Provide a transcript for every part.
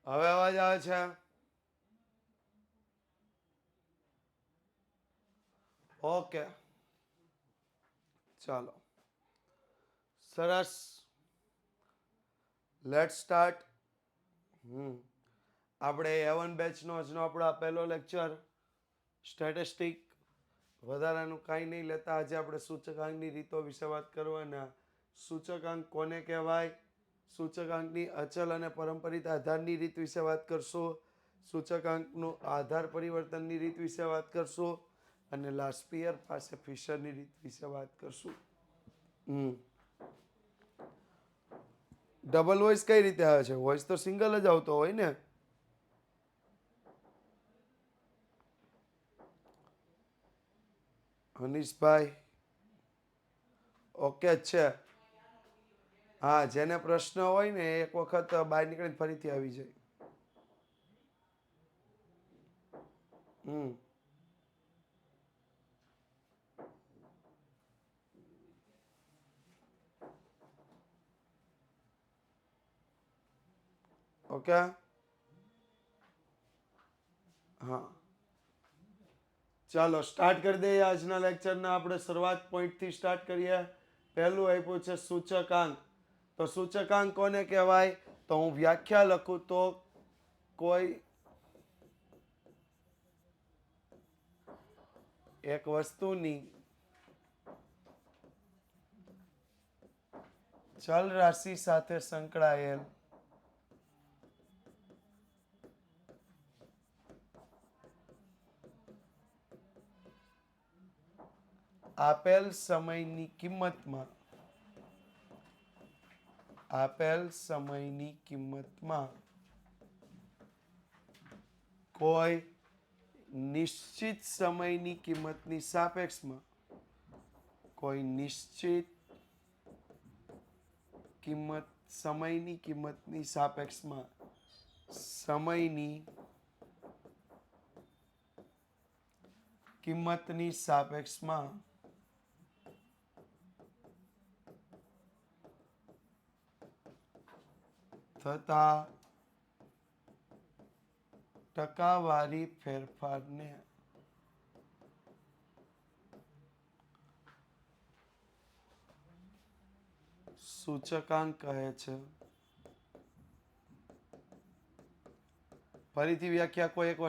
હવે અવાજ આવે છે? ઓકે, ચાલો સરસ. Late start. આપણે A1 બેચનો આજનો આપણો પહેલો લેક્ચર સ્ટેટિસ્ટિક. વધારાનું કાંઈ નહીં લેતા આજે આપણે સૂચકાંકની રીતો વિશે વાત કરવાના. સૂચકાંક કોને કહેવાય, સૂચકાંકની અચલ અને પરંપરિત આધારની રીત વિશે વાત કરશું, સૂચકાંકનું આધાર પરિવર્તનની રીત વિશે વાત કરશું અને લાસ્પિયર પાસે ફિશરની રીત વિશે વાત કરશું. ડબલ વોઇસ કઈ રીતે આવે છે? વોઇસ તો સિંગલ જ આવતો હોય ને. હનીશભાઈ ઓકે જ છે. હા, જેને પ્રશ્ન હોય ને એક વખત બહાર નીકળીને ફરીથી આવી જાય. ઓકે, હા, ચાલો સ્ટાર્ટ કરી દઈએ. આજના લેક્ચરના આપણે શરૂઆત પોઈન્ટથી સ્ટાર્ટ કરીએ. પહેલું આપ્યું છે સૂચકાંક. તો સૂચકાંક કોને કહેવાય? તો હું વ્યાખ્યા લખું તો કોઈ એક વસ્તુની ચલ રાશિ સાથે સંકળાયેલ આપેલ સમયની કિંમતમાં કોઈ નિશ્ચિત સમયની કિંમતની સાપેક્ષમાં સમયની કિંમતની સાપેક્ષમાં થતા ટકાવારી ફેરફારને સૂચકાંક કહે છે. ફરીથી વ્યાખ્યા: કોઈ એક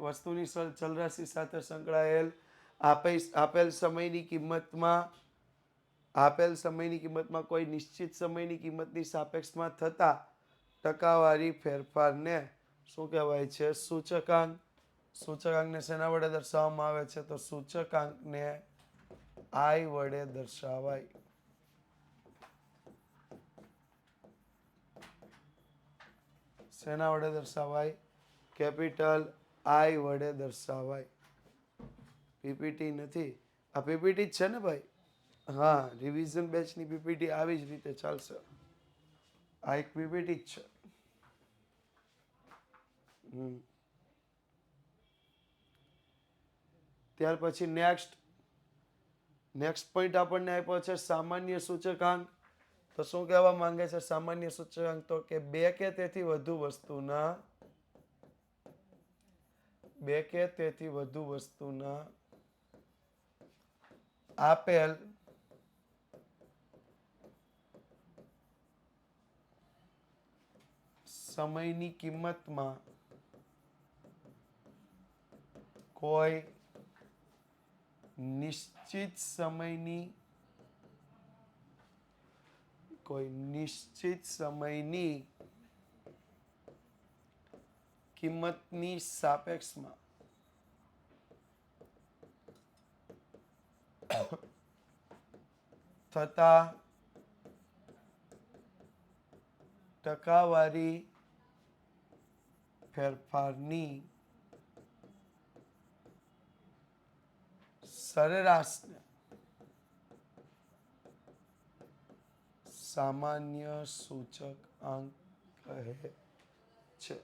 વસ્તુની ચલરાશિ સાથે સંકળાયેલ આપેલ સમયની કિંમતમાં કોઈ નિશ્ચિત સમયની કિંમતની સાપેક્ષમાં થતા ટકાવારી ફેરફારને શું કહેવાય છે? સૂચકાંક. સૂચકાંકને શેના વડે દર્શાવવામાં આવે છે? તો સૂચકાંકને I વડે દર્શાવાય. શેના વડે દર્શાવાય? કેપિટલ I વડે દર્શાવાય. પીપીટી નથી, આ પીપીટી જ છે ને ભાઈ? હા, રિવિઝન બેચની પીપીટી આવી જ રીતે ચાલશે. આ એક પીપીટી જ છે. ત્યાર પછી નેક્સ્ટ પોઈન્ટ આપણને આપ્યો છે સામાન્ય સૂચકાંક. તો શું કહેવા માંગે છે સામાન્ય સૂચકાંક? તો કે બે કે તેથી વધુ વસ્તુના આપેલ સમયની કિંમતમાં કોઈ નિશ્ચિત સમયની કિંમતની સાપેક્ષમાં થતા ટકાવારી ફેરફારની સરેરાશને સામાન્ય સૂચકાંક કહે છે.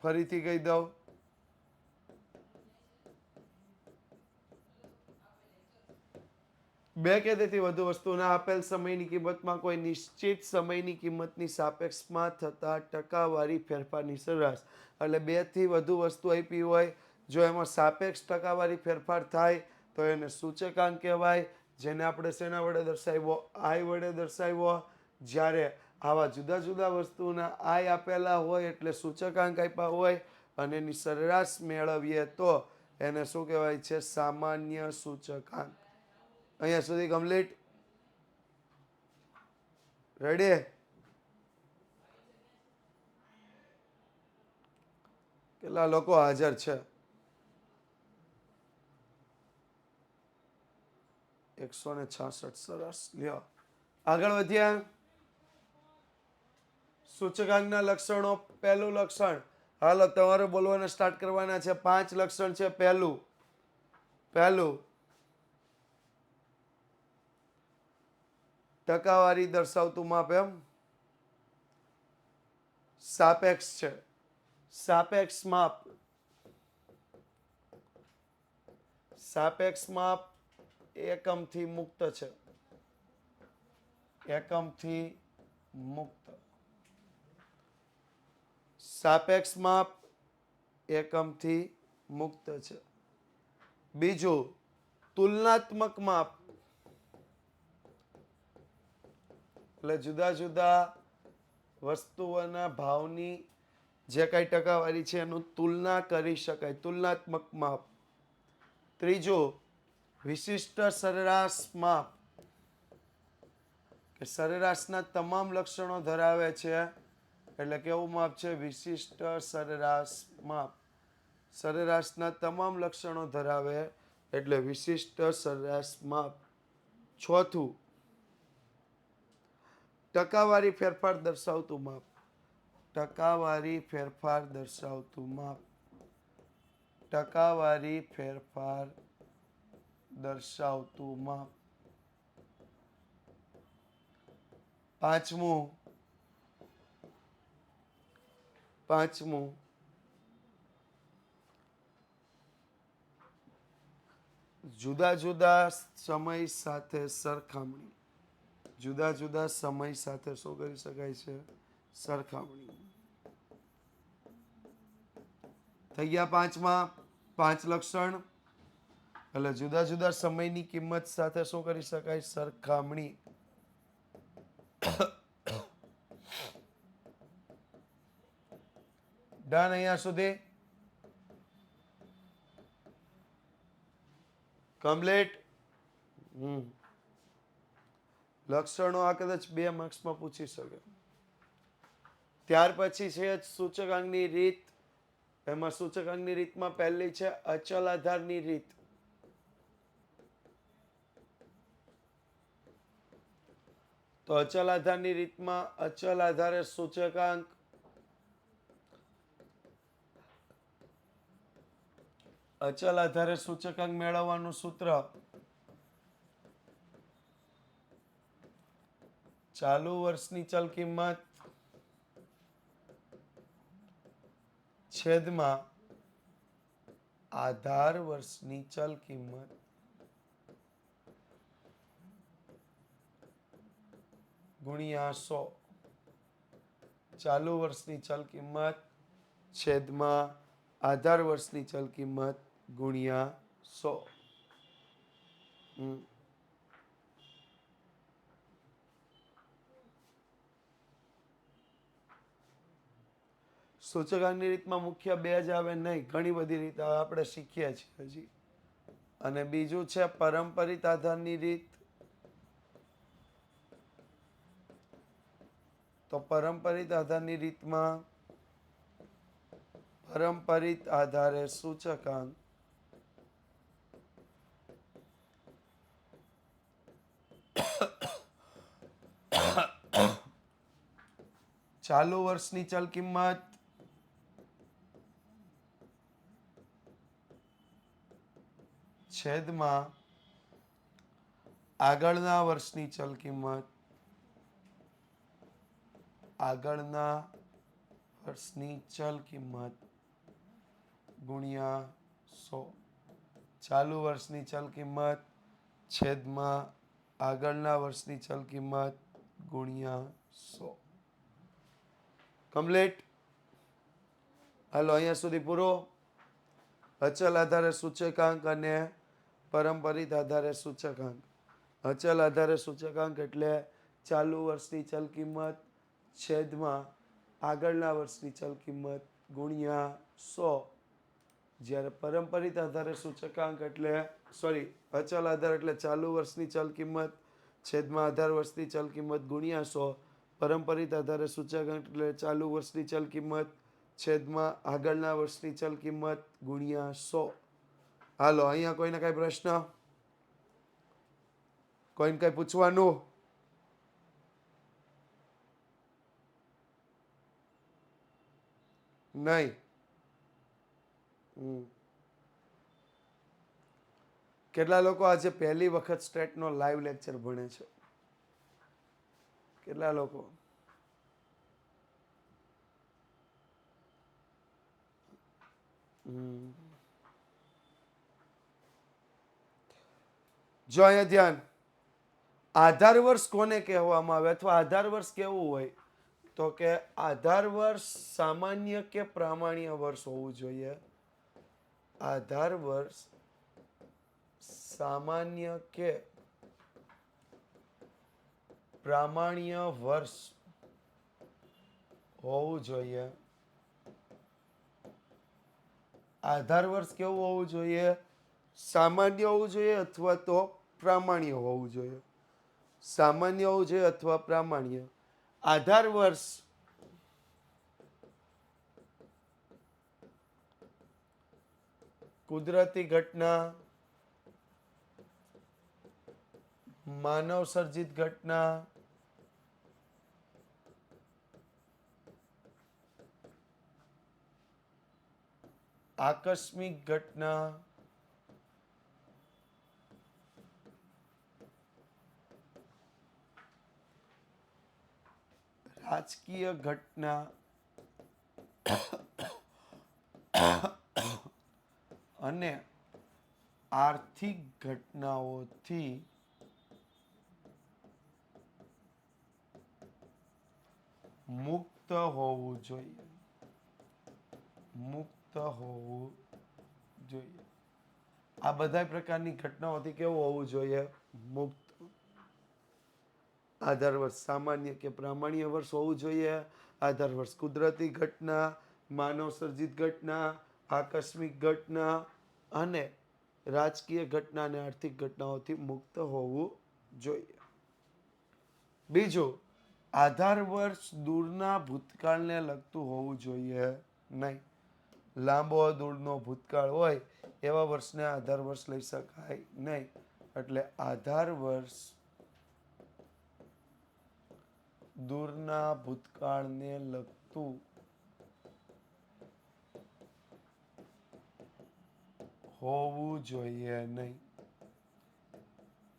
ફરીથી કહી દઉં. બે કે તેથી વધુ વસ્તુના આપેલ સમયની કિંમતમાં કોઈ નિશ્ચિત સમયની કિંમતની સાપેક્ષમાં થતા ટકાવારી ફેરફારની સરેરાશ. એટલે બે થી વધુ વસ્તુ આપી હોય, જો એમાં સાપેક્ષ ટકાવારી ફેરફાર થાય તો એને સૂચકાંક કહેવાય, જેને આપણે શેના વડે દર્શાવ્યો? આઈ વડે દર્શાવ્યો. જ્યારે આવા જુદા જુદા વસ્તુના આઈ આપેલા હોય એટલે સૂચકાંક આપ્યા હોય અને એની સરેરાશ મેળવીએ તો એને શું કહેવાય છે? સામાન્ય સૂચકાંક. અહીંયા સુધી કમ્પ્લીટ? રેડી? કેટલા લોકો હાજર છે? 166. સરસ. લ્યો આગળ વધ્યા. સૂચકાંકના લક્ષણો. પહેલું લક્ષણ. હાલો તમારે બોલવાના સ્ટાર્ટ કરવાના છે. 5 લક્ષણ છે. પહેલું ટકાવારી દર્શાવતું માપ. એમ સાપેક્ષ છે. સાપેક્ષ માપ. સાપેક્ષ માપ એકમથી મુક્ત છે. એકમથી મુક્ત. સાપેક્ષ માપ એકમથી મુક્ત છે. બીજું તુલનાત્મક માપ. એટલે જુદા જુદા વસ્તુઓના ભાવની જે કઈ ટકાવારી છે એનું તુલના કરી શકાય. તુલનાત્મક માપ. ત્રીજું વિશિષ્ટ સરેરાશ માપ. કે સરેરાશના તમામ લક્ષણો ધરાવે છે એટલે કેવું માપ છે? વિશિષ્ટ સરેરાશ માપ. સરેરાશના તમામ લક્ષણો ધરાવે એટલે વિશિષ્ટ સરેરાશ માપ. ચોથું ટકાવારી ફેરફાર દર્શાવતું માપ. ટકાવારી ફેરફાર દર્શાવતું માપ. ટકાવારી ફેરફાર દર્શાવતું માપ. પાંચમું જુદા જુદા સમય સાથે સરખામણી. જુદા જુદા સમય સાથે શું કરી શકાય છે? સરખામણી. થઈ ગયા પાંચમાં. 5 લક્ષણ. એટલે જુદા જુદા સમયની કિંમત સાથે શું કરી શકાય? સરખામણી. ડન અહીંયા સુધી? કમ્પ્લીટ? લક્ષણો આ કદાચ 2 માર્ક્સમાં પૂછી શકે. ત્યાર પછી છે સૂચકાંકની રીત. એમાં સૂચકાંકની રીતમાં પહેલી છે અચલ આધારની રીત. તો અચલ આધારની રીતમાં અચલ આધારે સૂચકાંક. અચલ આધારે સૂચકાંક મેળવવાનું સૂત્ર ચાલુ વર્ષની ચલ કિંમત છેદમાં આધાર વર્ષની ચલ કિંમત ગુણ્યા 100. ચાલુ વર્ષની ચલ કિંમત છેદમાં આધાર વર્ષની ચલ કિંમત ગુણ્યા 100. સૂચકાંકની રીતમાં મુખ્ય 2 જ આવે નહીં, ઘણી બધી રીત આપણે શીખીએ છીએ હજી. અને બીજું છે પરંપરિત આધારની રીત. તો પરંપરિત આધારની રીતમાં પરંપરિત આધારે સૂચકાંક ચાલુ વર્ષની ચલ કિંમત છેદમાં આગળના વર્ષની ચલ કિંમત આગળના વર્ષની ચલ કિંમત ગુણ્યા 100. ચાલુ વર્ષની ચલ કિંમત છેદમાં આગળના વર્ષની ચલ કિંમત ગુણ્યા 100. કમ્પ્લીટ. હાલો અહીંયા સુધી પૂરો. અચલ આધારે સૂચકાંક અને પરંપરિત આધારે સૂચકાંક. અચલ આધારે સૂચકાંક એટલે ચાલુ વર્ષની ચલ કિંમત છેદમાં આગળના વર્ષની ચલ કિંમત ગુણ્યા 100. જ્યારે પરંપરિત આધારે સૂચકાંક એટલે અચલ આધાર એટલે ચાલુ વર્ષની ચલ કિંમત છેદમાં આધાર વર્ષની ચલ કિંમત ગુણ્યા 100. પરંપરિત આધારે સૂચકાંક એટલે ચાલુ વર્ષની ચલ કિંમત છેદમાં આગળના વર્ષની ચલ કિંમત ગુણ્યા 100. હાલો અહીંયા કોઈને કઈ પ્રશ્ન, કોઈને કઈ પૂછવાનું? નહીં. કેટલા લોકો આજે પહેલી વખત સ્ટેટનો લાઈવ લેક્ચર ભણે છે? કેટલા લોકો? જો અહીંયા ધ્યાન. આધાર વર્ષ કોને કહેવામાં આવે અથવા આધાર વર્ષ કેવું હોય? તો કે આધાર વર્ષ સામાન્ય કે પ્રામાણ્ય વર્ષ હોવું જોઈએ. આધાર વર્ષ સામાન્ય કે પ્રામાણ્ય વર્ષ હોવું જોઈએ. આધાર વર્ષ કેવું હોવું જોઈએ? સામાન્ય હોવું જોઈએ અથવા તો પ્રામાણ્ય હોવું જોઈએ. સામાન્ય હોવું જોઈએ અથવા પ્રામાણ્ય. આધાર વર્ષ કુદરતી ઘટના, માનવ સર્જિત ઘટના, આકસ્મિક ઘટના, રાજકીય ઘટના અને આર્થિક ઘટનાઓથી મુક્ત હોવું જોઈએ. મુક્ત હોવું જોઈએ. આ બધા પ્રકારની ઘટનાઓથી કેવું હોવું જોઈએ? મુક્ત. આધાર વર્ષ સામાન્ય કે પ્રામાણ્ય વર્ષ હોવું જોઈએ. આધાર વર્ષ કુદરતી ઘટના, માનવ સર્જિત ઘટના, આકસ્મિક ઘટના અને રાજકીય ઘટના અને આર્થિક ઘટનાઓથી મુક્ત હોવું જોઈએ. બીજું, આધાર વર્ષ દૂરના ભૂતકાળને લગતું હોવું જોઈએ નહીં. લાંબો દૂરનો ભૂતકાળ હોય એવા વર્ષને આધાર વર્ષ લઈ શકાય નહીં. એટલે આધાર વર્ષ દૂરના ભૂતકાળને લગતું હોવું જોઈએ નહીં.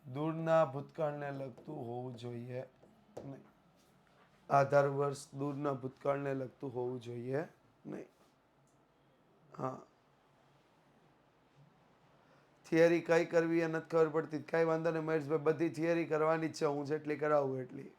દૂરના ભૂતકાળને લગતું હોવું જોઈએ નહીં. આધાર વર્ષ દૂરના ભૂતકાળને લગતું હોવું જોઈએ નહીં. હા, થિયરી કઈ કરવી એ નથી ખબર પડતી. કઈ વાંધો નહીં મહેશભાઈ, બધી થિયરી કરવાની જ છે. હું જેટલી કરાવું એટલી.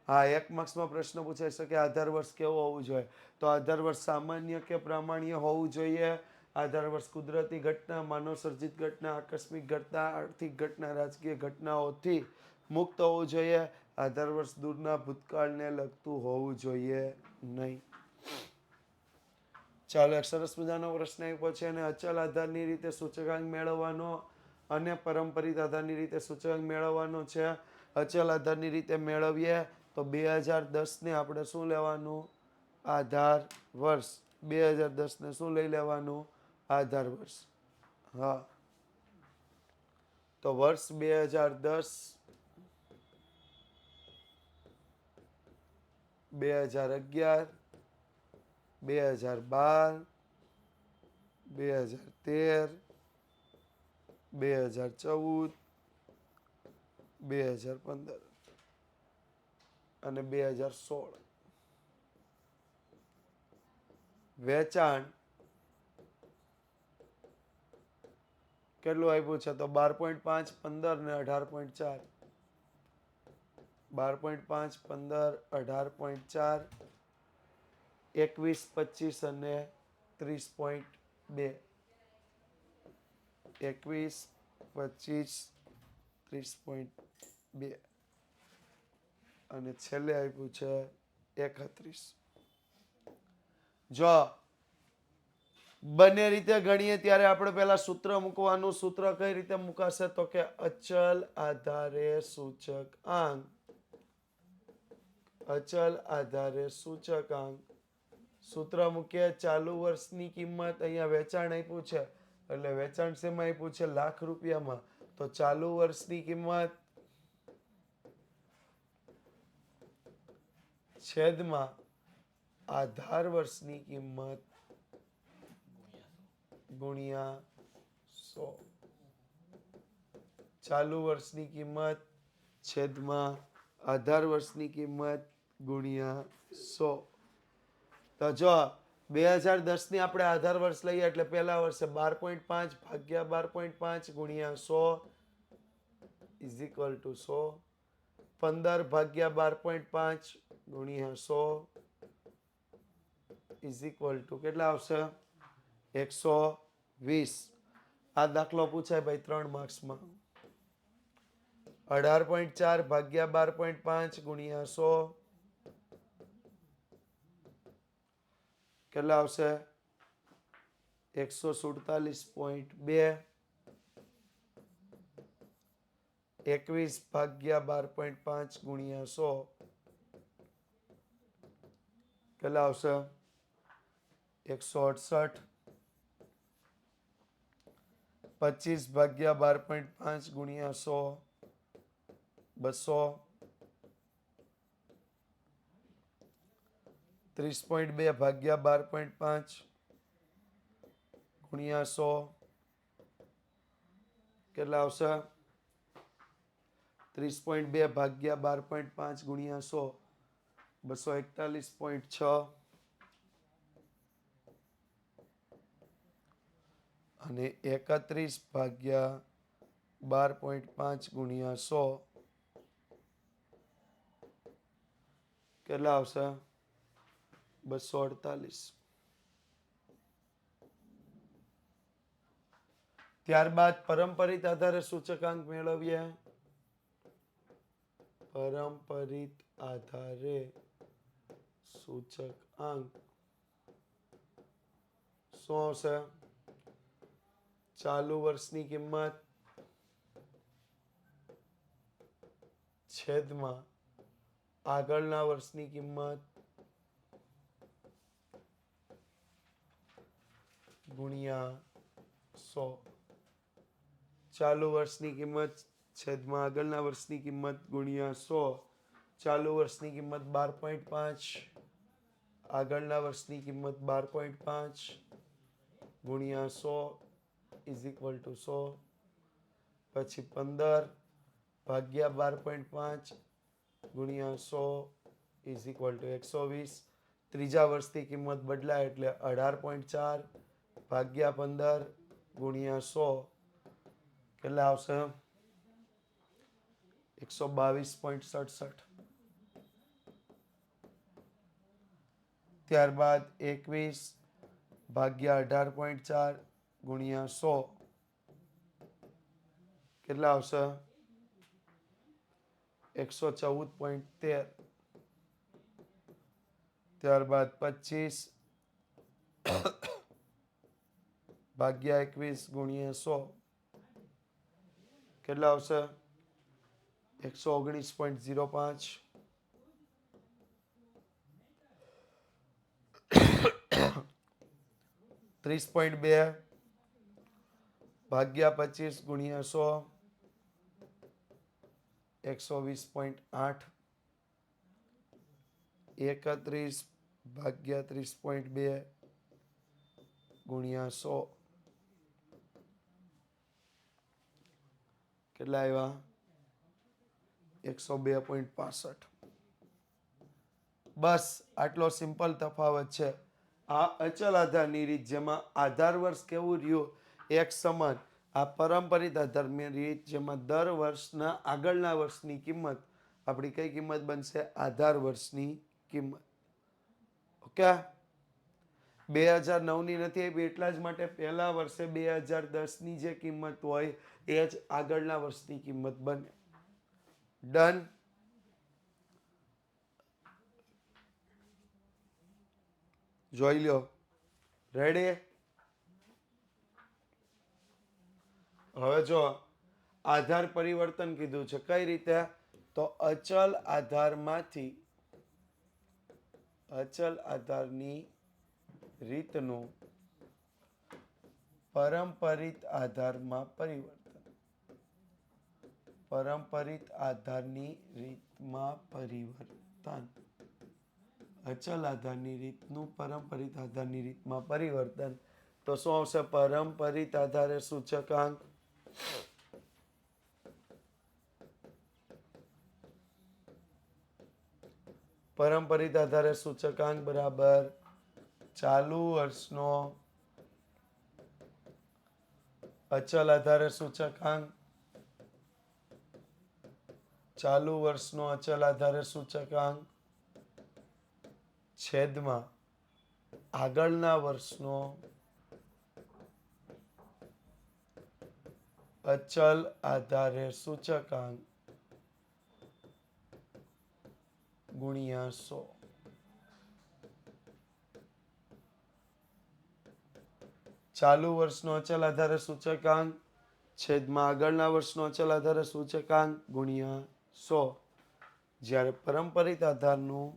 હા, 1 માર્ક્સમાં પ્રશ્ન પૂછાઈ શકે આધાર વર્ષ કેવો હોવું જોઈએ? તો આધાર વર્ષ સામાન્ય કે પ્રામાણ્ય હોવું જોઈએ. આધાર વર્ષ કુદરતી ઘટના, માનવ સર્જિત ઘટના, આકસ્મિક ઘટના, આર્થિક ઘટના, રાજકીય ઘટનાઓથી મુક્ત હોવું જોઈએ. આધાર વર્ષ દૂરના ભૂતકાળને લગતું હોવું જોઈએ નહીં. ચાલો, એક સરસ મજાનો પ્રશ્ન આપ્યો છે અને અચલ આધારની રીતે સૂચકાંક મેળવવાનો અને પરંપરિત આધારની રીતે સૂચકાંક મેળવવાનો છે. અચલ આધારની રીતે મેળવીએ તો 2010 ને આપણે શું લેવાનું? આધાર વર્ષ. 2010 ને શું લઈ લેવાનું? આધાર વર્ષ. હા, તો વર્ષ 2010, 2011, 2012, 2013, 2014, 2015 અને 2016. વેચાણ કેટલું આપ્યું છે? તો 12.5, 15 ને 18.4. 12.5, 15, 18.4, 21, 25 અને 30.2. 21, 25, 30.2 અને છેલ્લે આપ્યું છે 31. જો બંને રીતે ગણીએ ત્યારે આપણે પહેલા સૂત્ર મૂકવાનું. સૂત્ર કઈ રીતે મુકાશે તો કે અચલ આધારે સૂચકાંક. અચલ આધારે સૂચકાંક. સૂત્ર મૂકીએ. ચાલુ વર્ષની કિંમત અહીંયા વેચાણ આપ્યું છે એટલે વેચાણ શેમાં આપ્યું છે? લાખ રૂપિયામાં. તો ચાલુ વર્ષની કિંમત છેદમાં આધાર વર્ષની કિંમત ગુણ્યા 100. ચાલુ વર્ષની કિંમત છેદમાં આધાર વર્ષની કિંમત ગુણ્યા 100. તો જો 2010 ની આપણે આધાર વર્ષ લઈએ એટલે પહેલા વર્ષે 12.5 ભાગ્યા 12.5 ગુણ્યા 100 ઇઝ ઇક્વલ ટુ 100. 15 ભાગ્યા 12.5 ગુણ્યા 100 ઇઝ ઇક્વલ ટુ કેટલા આવશે? 120. આ દાખલો પૂછાય ભાઈ 3 માર્ક્સમાં. 18.4 ભાગ્યા 12.5 ગુણ્યા 100 કેટલા આવશે? 147.2. 21 ભાગ્યા 12.5 ગુણ્યા 100 કેટલા આવશે? 168. 25 ભાગ્યા 12.5 ગુણ્યા 100 200. 30.2 ભાગ્યા 12.5 ગુણ્યા 100 કેટલા આવશે? 30.2 ભાગ્યા 12.5 ગુણ્યા 100 241.6 અને 31 ભાગ્યા 12.5 ગુણ્યા 100 કેટલા આવશે? 248. ત્યારબાદ પરંપરિત આધારે સૂચકાંક મેળવીએ. પરંપરિત આધારે સૂચકાંક શું આવશે? ચાલુ વર્ષની કિંમત છેદમાં આગળના વર્ષની કિંમત ગુણ્યા 100. ચાલુ વર્ષની કિંમત છેદમાં આગળના વર્ષની કિંમત ગુણ્યા 100. ચાલુ વર્ષની કિંમત 12.5 આગળના વર્ષની કિંમત 12.5 ગુણ્યા 100 ઇઝ ઇક્વલ ટુ 100. પછી 15 ભાગ્યા 12.5 ગુણ્યા 100 ઇઝ ઇક્વલ ટુ 120. ત્રીજા વર્ષની કિંમત બદલાય એટલે 18.4 ભાગ્યા 15 ગુણ્યા 100 કેટલા આવશે? 122.67. ત્યારબાદ 21 ભાગ્યા 18.4 ગુણ્યા 100 કેટલા આવશે? 114.13. ત્યારબાદ 25 ભાગ્યા 21 ગુણ્યા 100 કેટલા આવશે? 119.05. 30.2 ભાગ્યા 25 ગુણ્યા 100 120.8. 31 ભાગ્યા 30.2 ગુણ્યા 100 કેટલા આવ્યા? 102.65. બસ આટલો સિમ્પલ તફાવત છે. આ અચલ આધારની રીત જેમાં આધાર વર્ષ કેવું રહ્યું? એક સમાન. આ પરંપરિત આધારની રીત જેમાં દર વર્ષના આગળના વર્ષની કિંમત આપણી કઈ કિંમત બનશે? આધાર વર્ષની કિંમત. ઓકે, 2009 ની નથી આપી એટલા જ માટે પહેલા વર્ષે 2010 ની જે કિંમત હોય એ જ આગળના વર્ષની કિંમત બને. ડન. જોઈ લો. રેડી? હવે જો આધાર પરિવર્તન કીધું છે. કઈ રીતે? તો અચલ આધારની રીતનું પારંપરિત આધારમાં પરિવર્તન. પારંપરિત આધારની રીતમાં પરિવર્તન. અચલ આધારની રીતનું પારંપરિત આધારની રીતમાં પરિવર્તન. તો શું આવશે? પારંપરિત આધારે સૂચકાંક પારંપરિત આધારે સૂચકાંક બરાબર ચાલુ વર્ષનો અચલ આધારે સૂચકાંક. ચાલુ વર્ષનો અચલ આધારે સૂચકાંક છેદમાં આગળના વર્ષનો અચલ આધારે સૂચકાંક ગુણ્યા 100. ચાલુ વર્ષનો અચલ આધારે સૂચકાંક છેદમાં આગળના વર્ષનો અચલ આધારે સૂચકાંક ગુણ્યા 100. જ્યારે પારંપરિત આધારનું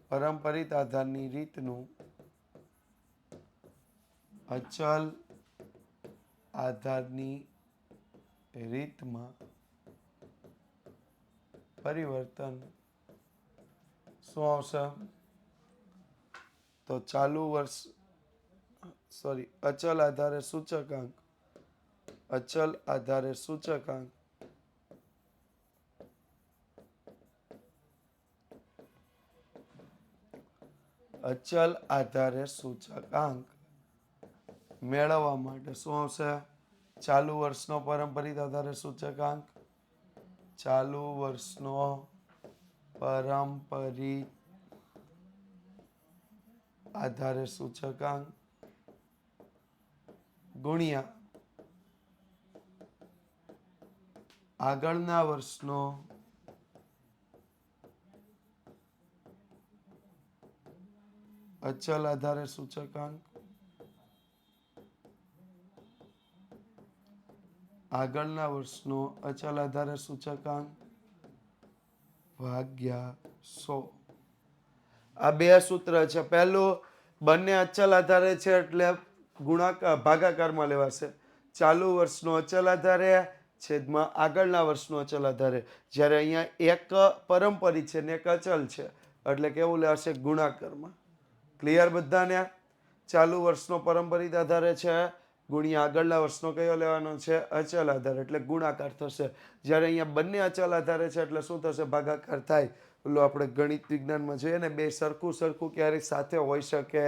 પારંપરિત આધારની રીતનું અચલ આધારની રીતમાં પરિવર્તન. શું આવશે? તો ચાલુ વર્ષ અચલ આધારે સૂચકાંક અચલ આધારે સૂચકાંક અચલ આધારે સૂચકાંક મેળવવા માટે શું આવશે? ચાલુ વર્ષનો પારંપરિત આધારે સૂચકાંક ચાલુ વર્ષનો પારંપરિત આધારે સૂચકાંક ગુણ્યા આગળના વર્ષનો અચલ આધારે સૂચકાંક આગળના વર્ષનો અચલ આધારે સૂચકાંક ભાગ્યા 100. આ બે સૂત્ર છે. પહેલું, બંને અચલ આધારે છે એટલે ગુણાકાર ભાગાકારમાં લેવાશે. ચાલુ વર્ષનો અચલ આધારે છેદમાં આગળના વર્ષનો અચલ આધારે. જ્યારે અહીંયા એક પારંપરિક છે ને એક અચલ છે એટલે કેવું લેવાશે? ગુણાકારમાં. ક્લિયર બધાને? ચાલુ વર્ષનો પારંપરિક આધારે છે ગુણ્યા આગળના વર્ષનો કયો લેવાનો છે? અચલ આધાર, એટલે ગુણાકાર થશે. જ્યારે અહીંયા બંને અચલ આધારે છે એટલે શું થશે? ભાગાકાર થાય. પેલું આપણે ગણિત વિજ્ઞાનમાં જોઈએ ને, બે સરખું ક્યારેય સાથે હોઈ શકે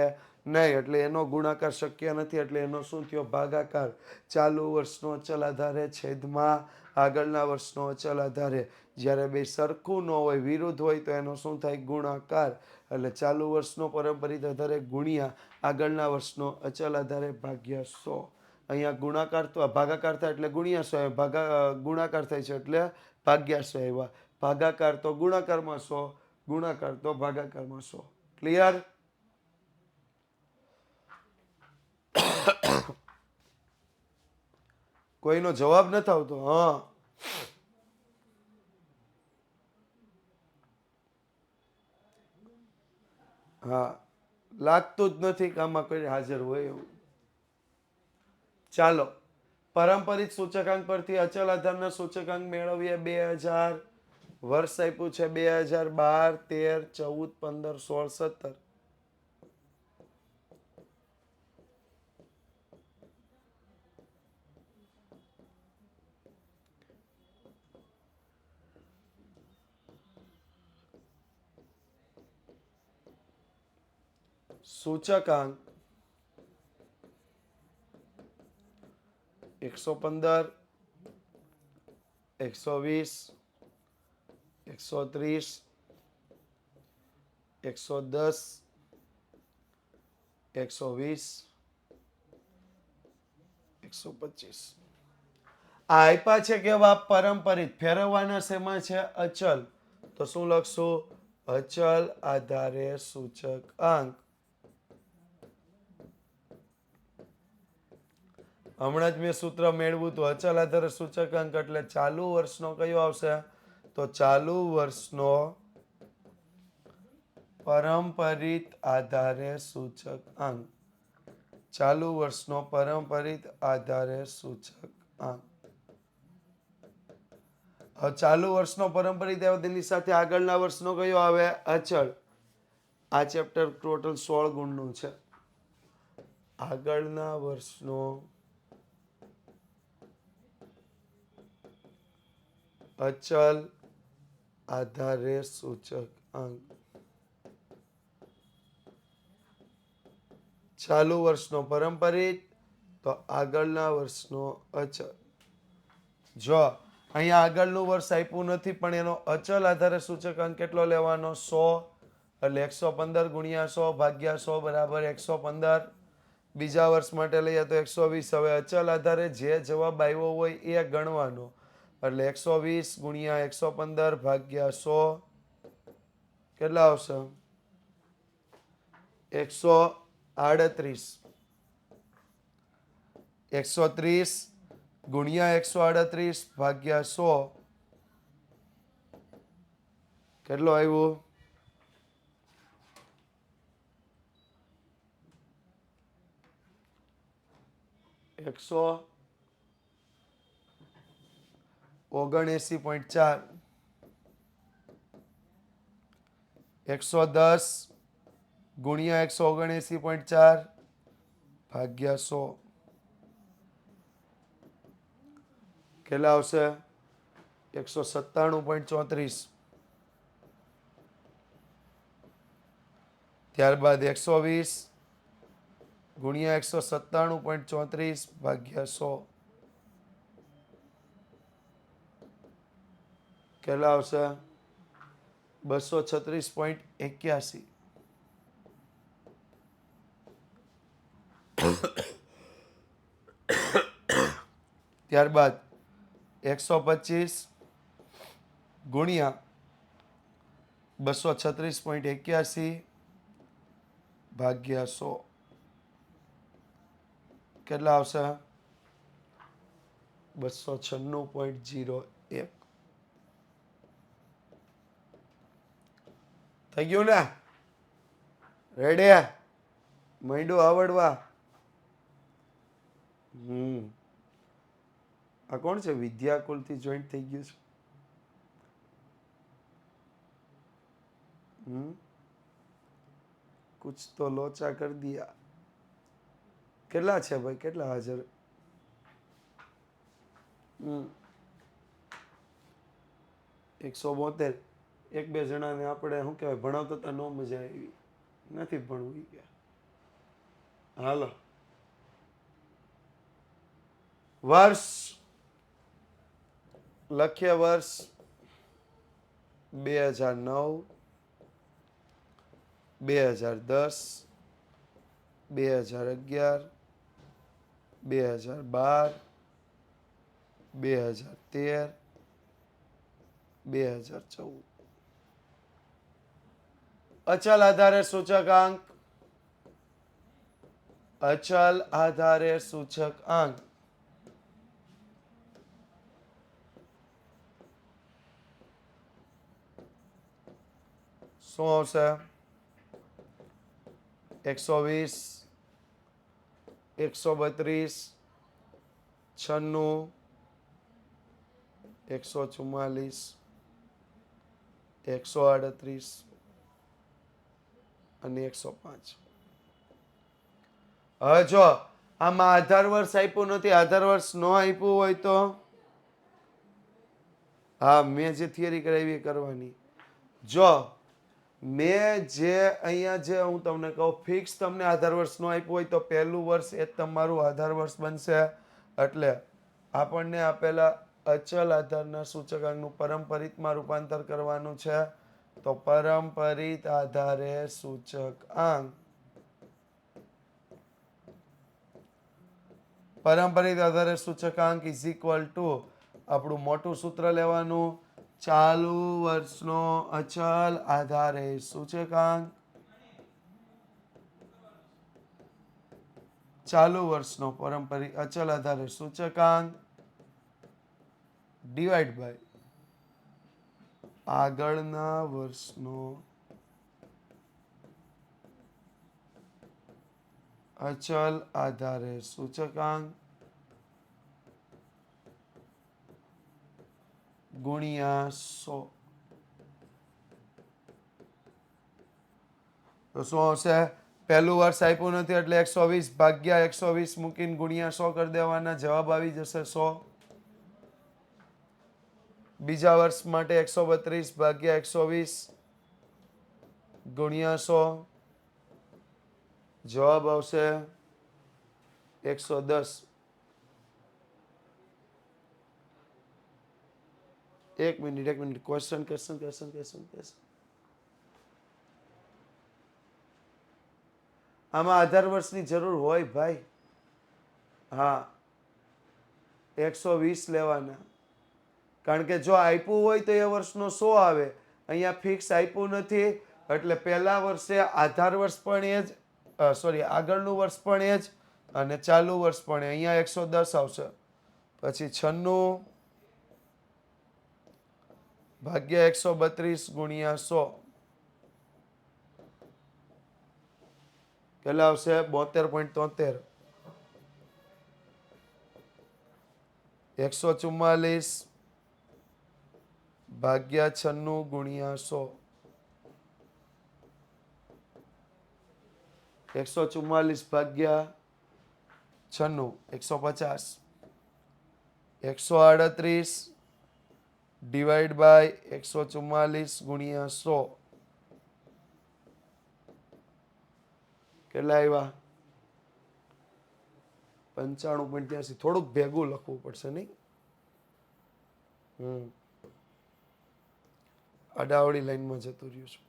નહીં, એટલે એનો ગુણાકાર શક્ય નથી, એટલે એનો શું થયો? ભાગાકાર. ચાલુ વર્ષનો અચલ આધારે છેદમાં આગળના વર્ષનો અચલ આધારે. જ્યારે બે સરખું ન હોય, વિરુદ્ધ હોય તો એનો શું થાય? ગુણાકાર. એટલે ચાલુ વર્ષનો પારંપરિક આધારે ગુણ્યા આગળના વર્ષનો અચલ આધારે ભાગ્યા 100. અહીંયા ગુણાકાર તો ભાગાકાર થાય એટલે ગુણ્યા 100, ગુણાકાર થાય છે એટલે ભાગ્યા 100 આવ્યા. ભાગાકાર તો ગુણાકારમાં 100, ગુણાકાર તો ભાગાકારમાં 100. ક્લિયર? કોઈનો જવાબ નથી આવતો? હા, હા, લાગતું જ નથી કે આમાં કોઈ હાજર હોય એવું. ચાલો, પારંપરિક સૂચકાંક પરથી અચલ આધારના સૂચકાંક મેળવીએ. 2000 વર્ષ આપ્યું છે 2012, 13, 14, 15, 16, 17. સૂચકાંક 115, 120, 130, 110, 120, 125. આ આપ્યા છે કેવા પારંપરિક, ફેરવવાના શેમાં છે અચલ, તો શું લખશું? અચલ આધારે સૂચક આંક. હમણાં જ મેં સૂત્ર મેળવ્યું હતું. અચલ આધારે સૂચકાંક એટલે ચાલુ વર્ષનો કયો આવશે? તો ચાલુ વર્ષનો પારંપરિક આધારે સૂચકાંક. ચાલુ વર્ષનો પારંપરિક આધારે સૂચકાંક. હવે ચાલુ વર્ષનો પારંપરિક આવે તેની સાથે આગળના વર્ષનો કયો આવે? અચળ. આ ચેપ્ટર ટોટલ 16 ગુણનું છે. આગળના વર્ષનો અચલ આધારે સૂચકાંક. ચાલુ વર્ષનો પારંપરિક, તો આગળના વર્ષનો અચલ. જો અહીંયા આગળનું વર્ષ આપ્યું નથી, પણ એનો અચલ આધારે સૂચકાંક કેટલો લેવાનો? 100. એટલે 115 ગુણ્યા 100 ભાગ્યા 100 બરાબર 115. બીજા વર્ષ માટે લઈએ તો 120. હવે અચલ આધારે જે જવાબ આવ્યો હોય એ ગણવાનો. એટલે 120 ગુણ્યા 115 ભાગ્યા 100 કેટલા આવશે? 138. 130 ગુણ્યા 138 ભાગ્યા 100 કેટલો આવ્યો? 179.4. 110 ગુણ્યા 179.4 ભાગ્યા 100 કેટલા આવશે? 197.34. ત્યારબાદ 120 ગુણ્યા 197.34 ભાગ્યા 100 કેટલા આવશે? 236.81. ત્યારબાદ 125 ગુણ્યા 236.81 ભાગ્યા 100 કેટલા આવશે? 296.01. થઈ ગયું ને? રેડી? માંડ્યું આવડવા? આ કોણ છે? વિદ્યાકુલથી જોઈન્ટ થઈ ગયું છે. કુછ તો લોચા કર દિયા. કેટલા છે ભાઈ? કેટલા હાજર? 172. એક બે જણાને આપણે શું કહેવાય ભણાવતા હતા, નો મજા આવી, નથી ભણવું કે. હાલો, વર્ષ લખીએ. વર્ષ 2009, 2010, 2011, 2012, 2013, 2014. અચલ આધારે સૂચકાંક. અચલ આધારે સૂચકાંક. શું આવશે? 120, 132, 96, 144, 138 અને 105. હવે જો આમાં આધાર વર્ષ આપ્યું નથી, આધાર વર્ષ ન આપ્યું હોય તો હા, મેં જે થિયરી કરાવી એ કરવાની. જો મેં જે અહીંયા જે હું તમને કહું, ફિક્સ તમને આધાર વર્ષ ન આપ્યું હોય તો પહેલું વર્ષ એ તમારું આધાર વર્ષ બનશે. એટલે આપણને આપેલા અચલ આધારના સૂચકાંકનું પરંપરિતમાં રૂપાંતર કરવાનું છે. તો પરંપરિત આધારે સૂચકાંક ઇઝ ઇક્વલ ટુ આપણું મોટું સૂત્ર લેવાનું, ચાલુ વર્ષનો અચલ આધારે સૂચકાંક, ચાલુ વર્ષનો પરંપરિત અચલ આધારે સૂચકાંક ડિવાઈડ બાય આગળના વર્ષનો અચલ આધારે સૂચકાંક ગુણ્યા 100. તો શું આવશે? પહેલું વર્ષ આપ્યું નથી એટલે 120 ભાગ્યા 120 મૂકીને ગુણ્યા 100 કરી દેવાના, જવાબ આવી જશે 100. બીજા વર્ષ માટે 132 ભાગ્યા 120 ગુણ્યા 100, જવાબ આવશે 110. એક મિનિટ ક્વેશ્ચન. આમાં આધાર વર્ષની જરૂર હોય ભાઈ. હા, 120 લેવાના, કારણ કે જો આપ્યું હોય તો એ વર્ષનો 100 આવે. અહીંયા ફિક્સ આપ્યું નથી એટલે પહેલા વર્ષે આધાર વર્ષ પણ એ જ, આગળનું વર્ષ પણ એ જ અને ચાલુ વર્ષ પણ એ. અહીંયા 110 આવશે. પછી 96 ભાગ્યા 132 ગુણ્યા 100 કેટલા આવશે? 72.73. 144 ભાગ્યા 96 ગુણ્યા 100, 144 ભાગ્યા 96 150. 138 ડિવાઈડ બાય 144 ગુણ્યા 100 કેટલા આવ્યા? 95.83. થોડુંક ભેગું લખવું પડશે નહીં? આડાવડી લાઈનમાં જતું રહ્યું છું.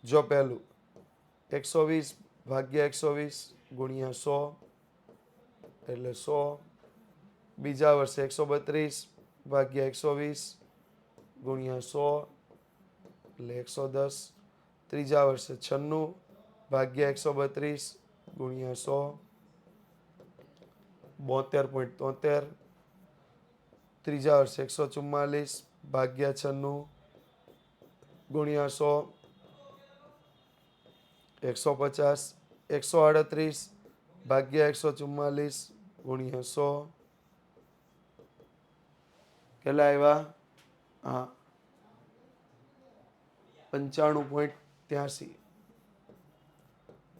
જો પહેલું 120 ભાગ્યા 120 ગુણ્યા 100 એટલે 100. બીજા વર્ષે 132 ભાગ્યા 120 ગુણ્યા 100 એટલે 110. ત્રીજા વર્ષે 96 ભાગ્યા 132 ગુણ્યા 100 72.73. ત્રીજા વર્ષે 144 ભાગ્યા 96 ગુણ્યા 100 150. 138 ભાગ્યા 144 ગુણ્યા 100 કેટલા આવ્યા? હા, 95.83.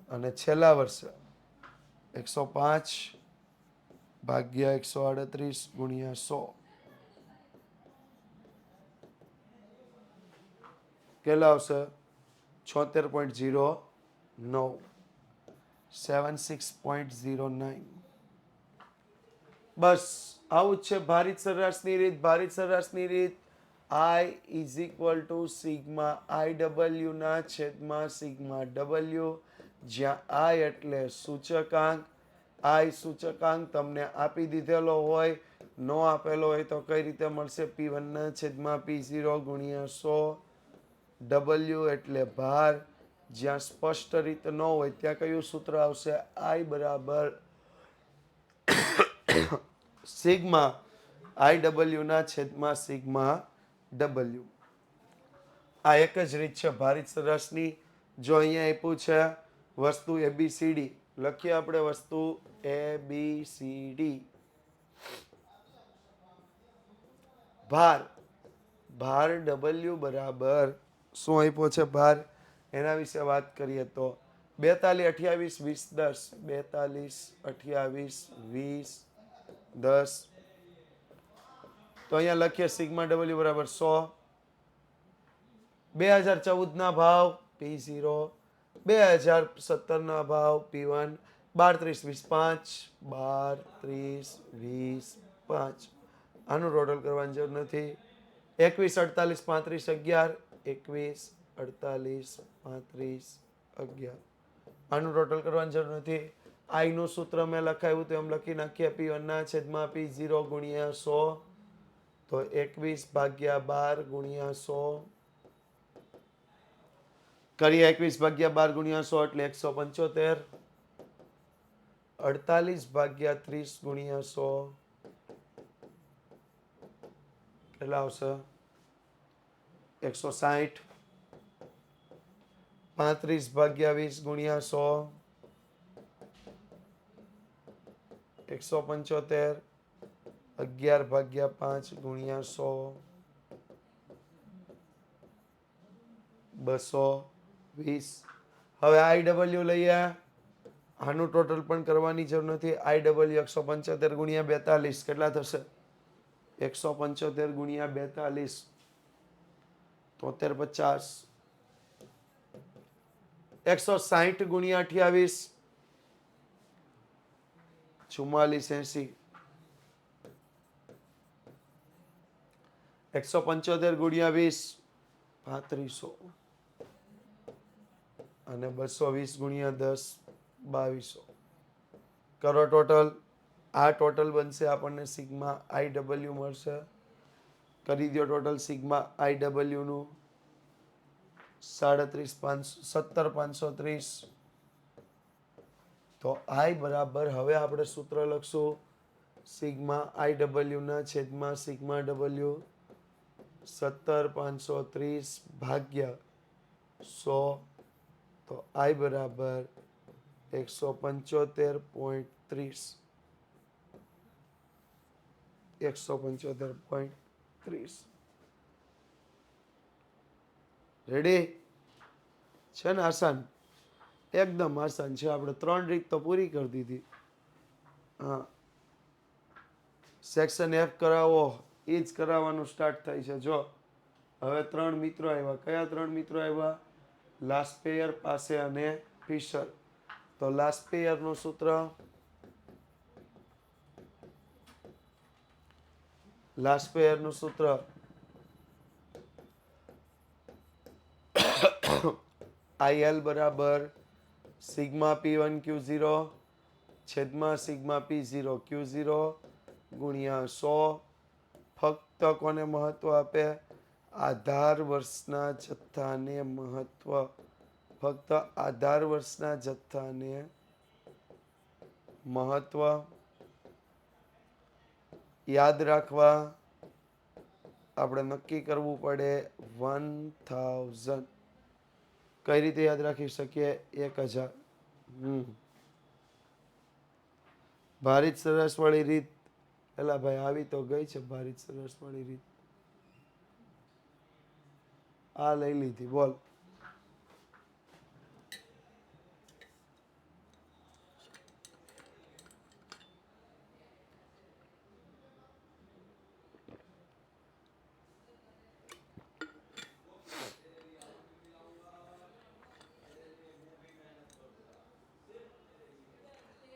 અને છેલ્લા વર્ષે 105 ભાગ્યા 138 ગુણ્યા 100 કેટલા આવશે? 76.09. 76.09. બસ આવું જ છે ભારિત સરેરાશની રીત. ભારિત સરેરાશની રીત I is equal to sigma IW ના છેદમાં સિગ્મા W, જ્યાં I એટલે સૂચકાંક. I સૂચકાંક તમને આપી દીધેલો હોય, ન આપેલો હોય તો કઈ રીતે મળશે? P1 ના છેદમાં P0 ગુણ્યા 100. W એટલે ભાર. જ્યાં સ્પષ્ટ રીત ન હોય ત્યાં કયું સૂત્ર આવશે? I બરાબર સિગ્મા IW ના છેદમાં સિગ્મા W. આ એક જ રીત છે ભારિત સરેરાશની. જો અહીંયા આપ્યું છે વસ્તુ ABCD, લખીએ આપણે વસ્તુ ABCD. ભાર W બરાબર શું આપ્યો છે ભાર, એના વિશે વાત કરીએ તો 42, 28, 20, 10. 42, 28, 20, 10. તો અહીંયા લખીએ સિગ્મા W બરાબર 100. 2014 ના ભાવ P0, 2017 ના ભાવ P1, 12 30 20 5 12 30 20 5 આનું ટોટલ કરવાની જરૂર નથી 21 48 35 11 21 48 35 11 આનું ટોટલ કરવાની જરૂર નથી આઈ નું સૂત્ર મેં લખાવ્યું તો એમ લખી નાખીએ P1 ના છેદમાં P0 ગુણ્યા 100 તો 21 ભાગ્યા 12 ગુણ્યા 100 કરીએ 21 ભાગ્યા 12 ગુણ્યા 100 એટલે 175 48 ભાગ્યા 30 ગુણ્યા 100 કેટલા આવશે 160 35 ભાગ્યા 20 ગુણ્યા 100 175 11 ભાગ્યા 5 ગુણ્યા 100 220 હવે IW લઈએ આનું ટોટલ પણ કરવાની જરૂર નથી IW 175 ગુણ્યા 42 કેટલા થશે 175 ગુણ્યા 42 73 50 160 ગુણ્યા 28 44 80 175 ગુણ્યા 20 3500 અને 220 ગુણ્યા 10 2200 કરો ટોટલ આ ટોટલ બનશે આપણને સિગ્મા IW મળશે કરી દો ટોટલ સિગ્મા IW નું 17530 તો I બરાબર હવે આપણે સૂત્ર લખશું સિગ્મા IW ના છેદમાં સિગ્મા W 17530 ભાગ્યા 100 તો I બરાબર 175.30 175.30 રેડી છે ને આસાન એકદમ આસાન છે આપણે 3 રીત તો પૂરી કરી દીધી હા સેક્શન F કરાવો એ જ કરાવવાનું સ્ટાર્ટ થાય છે જો હવે 3 મિત્રો આવ્યા કયા 3 મિત્રો આવ્યા લાસ્પેયર પાસે અને ફિશર તો લાસ્પેયર નું સૂત્ર IL બરાબર સિગ્મા P1 Q0 છેદમાં સિગ્મા P0 Q0 ગુણ્યા 100 ફક્ત કોને મહત્વ આપે આધાર વર્ષના જથ્થાને મહત્વ ફક્ત આધાર વર્ષના જથ્થાને મહત્વ યાદ રાખવા આપણે નક્કી કરવું પડે 1000 કઈ રીતે યાદ રાખી શકીએ 1000 ભારિત સરસ વાળી રીત એલા ભાઈ આવી તો ગઈ છે ભારિત સરસ વાળી રીત આ લઈ લીધી બોલ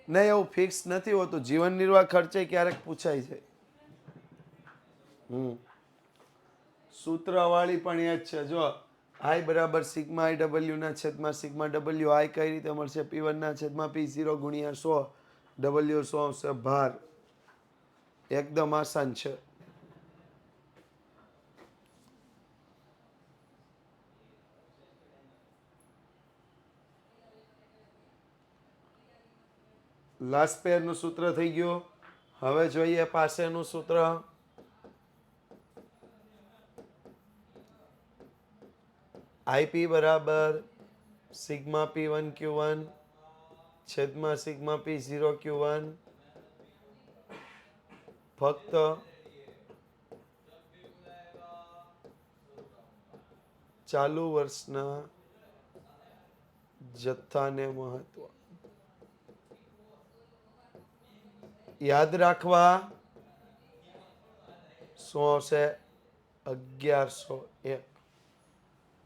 નહીં એવું ફિક્સ નથી હોતું જીવન નિર્વાહ ખર્ચે ક્યારેક પૂછાય છે સૂત્રવાળી પણ એ જ છે જો I બરાબર સિગ્મા IW ના છેદમાં સિગ્મા W I કઈ રીતે મળશે P1 ના છેદમાં P0 ગુણ્યા 100 W 100 છે ભાર એકદમ આસાન છે લાસ્ટ પેર નું સૂત્ર થઈ ગયું હવે જોઈએ પાસેનું સૂત્ર IP બરાબર સિગ્મા P1 Q1 છેદમાં સિગ્મા P0 Q1 ફક્ત ચાલુ વર્ષના જથ્થાને મહત્વ યાદ રાખવા શું આવશે 1101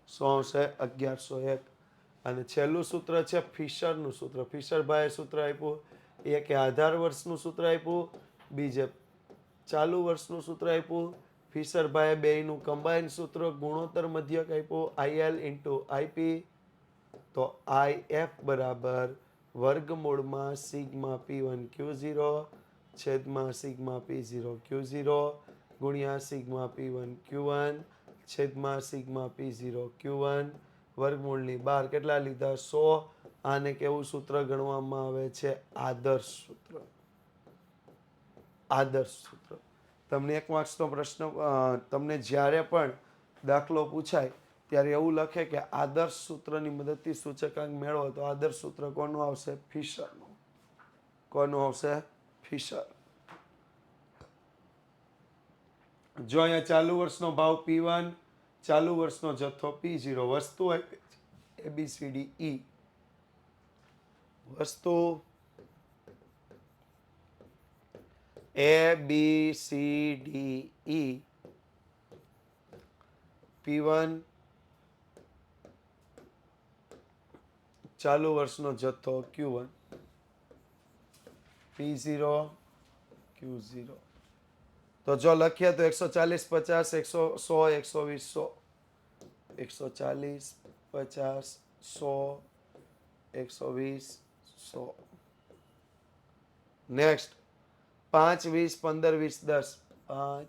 શું આવશે 1101 અને છેલ્લું સૂત્ર છે ફિશરનું સૂત્ર. ફિશરભાઈએ સૂત્ર આપ્યું, એક આધાર વર્ષનું સૂત્ર આપ્યું, બીજે ચાલુ વર્ષનું સૂત્ર આપ્યું. ફિશરભાઈએ બેયનું કમ્બાઈન સૂત્ર ગુણોત્તર મધ્યક આપ્યું, IL ઇન્ટુ IP. તો IF બરાબર વર્ગમૂળમાં સિગ્મા P1 Q0 છેદમાં સિગ્મા P0 Q0 ગુણ્યા સિગ્મા P1 Q1 છેદમાં સિગ્મા P0 Q1 વર્ગમૂળની બહાર કેટલા લીધા? 100. આને કેવું સૂત્ર ગણવામાં આવે છે? આદર્શ સૂત્ર. આદર્શ સૂત્ર. તમને 1 માર્ક્સનો પ્રશ્ન, તમને જ્યારે પણ દાખલો પૂછાય ત્યારે એવું લખે કે આદર્શ સૂત્રની મદદથી સૂચકાંક મેળવો, તો આદર્શ સૂત્ર કોનું આવશે? ફિશરનું. કોનું આવશે? ફિશર. જો અહીંયા ચાલુ વર્ષનો ભાવ P1, ચાલુ વર્ષનો જથ્થો P0, વસ્તુ ABCDE, વસ્તુ ABCDE, P1 ચાલુ વર્ષનો જથ્થો Q1, P0 Q0. તો જો લખીએ તો 140 50 100 120 100 140 50 100 120 100. નેક્સ્ટ 5 20 15 20 10. 5